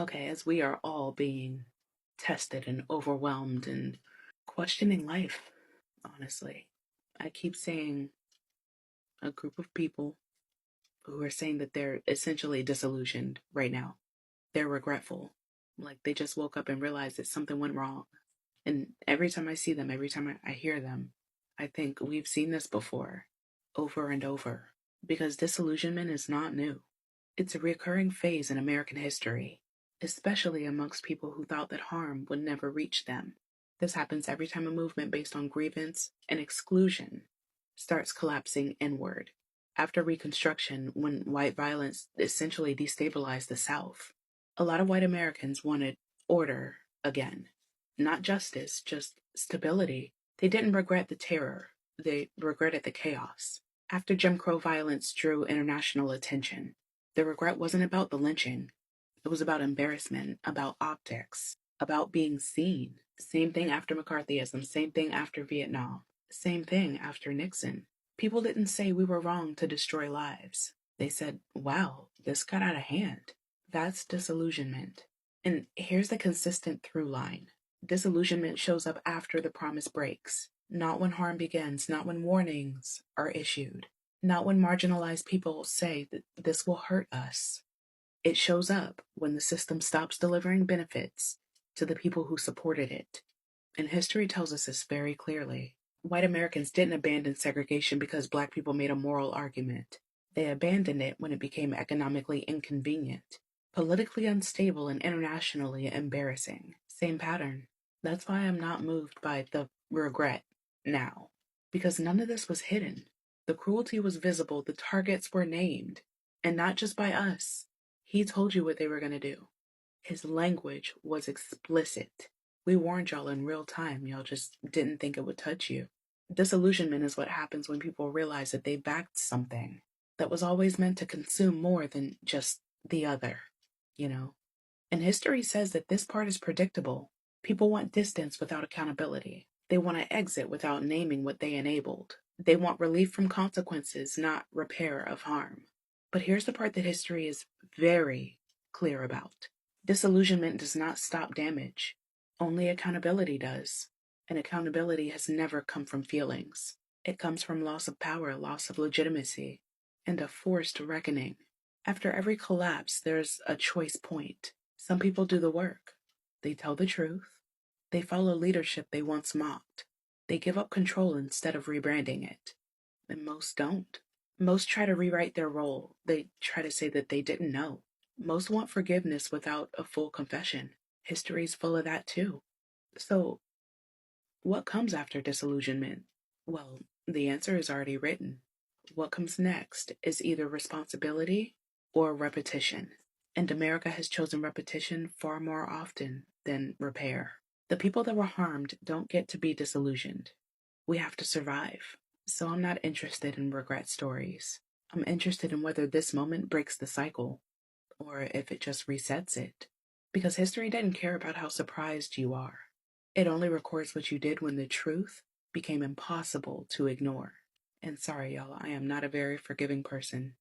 Okay, as we are all being tested and overwhelmed and questioning life, honestly, I keep seeing a group of people who are saying that they're essentially disillusioned right now. They're regretful. Like they just woke up and realized that something went wrong. And every time I see them, every time I hear them, I think we've seen this before, over and over, because disillusionment is not new. It's a recurring phase in American history, especially amongst people who thought that harm would never reach them. This happens every time a movement based on grievance and exclusion starts collapsing inward. After Reconstruction, when white violence essentially destabilized the South, a lot of white Americans wanted order again. Not justice, just stability. They didn't regret the terror, they regretted the chaos. After Jim Crow violence drew international attention, the regret wasn't about the lynching. It was about embarrassment, about optics, about being seen. Same thing after McCarthyism, same thing after Vietnam, same thing after Nixon. People didn't say we were wrong to destroy lives. They said, wow, this got out of hand. That's disillusionment. And here's the consistent through line. Disillusionment shows up after the promise breaks, not when harm begins, not when warnings are issued, not when marginalized people say that this will hurt us. It shows up when the system stops delivering benefits to the people who supported it. And history tells us this very clearly. White Americans didn't abandon segregation because Black people made a moral argument. They abandoned it when it became economically inconvenient, politically unstable, and internationally embarrassing. Same pattern. That's why I'm not moved by the regret now, because none of this was hidden. The cruelty was visible, the targets were named, and not just by us. He told you what they were going to do. His language was explicit. We warned y'all in real time, y'all just didn't think it would touch you. Disillusionment is what happens when people realize that they backed something that was always meant to consume more than just the other, you know? And history says that this part is predictable. People want distance without accountability. They want to exit without naming what they enabled. They want relief from consequences, not repair of harm. But here's the part that history is very clear about. Disillusionment does not stop damage. Only accountability does. And accountability has never come from feelings. It comes from loss of power, loss of legitimacy, and a forced reckoning. After every collapse, there's a choice point. Some people do the work. They tell the truth. They follow leadership they once mocked. They give up control instead of rebranding it. And most don't. Most try to rewrite their role. They try to say that they didn't know. Most want forgiveness without a full confession. History's full of that too. So, what comes after disillusionment? Well, the answer is already written. What comes next is either responsibility or repetition. And America has chosen repetition far more often than repair. The people that were harmed don't get to be disillusioned. We have to survive. So I'm not interested in regret stories. I'm interested in whether this moment breaks the cycle or if it just resets it. Because history didn't care about how surprised you are. It only records what you did when the truth became impossible to ignore. And sorry, y'all, I am not a very forgiving person.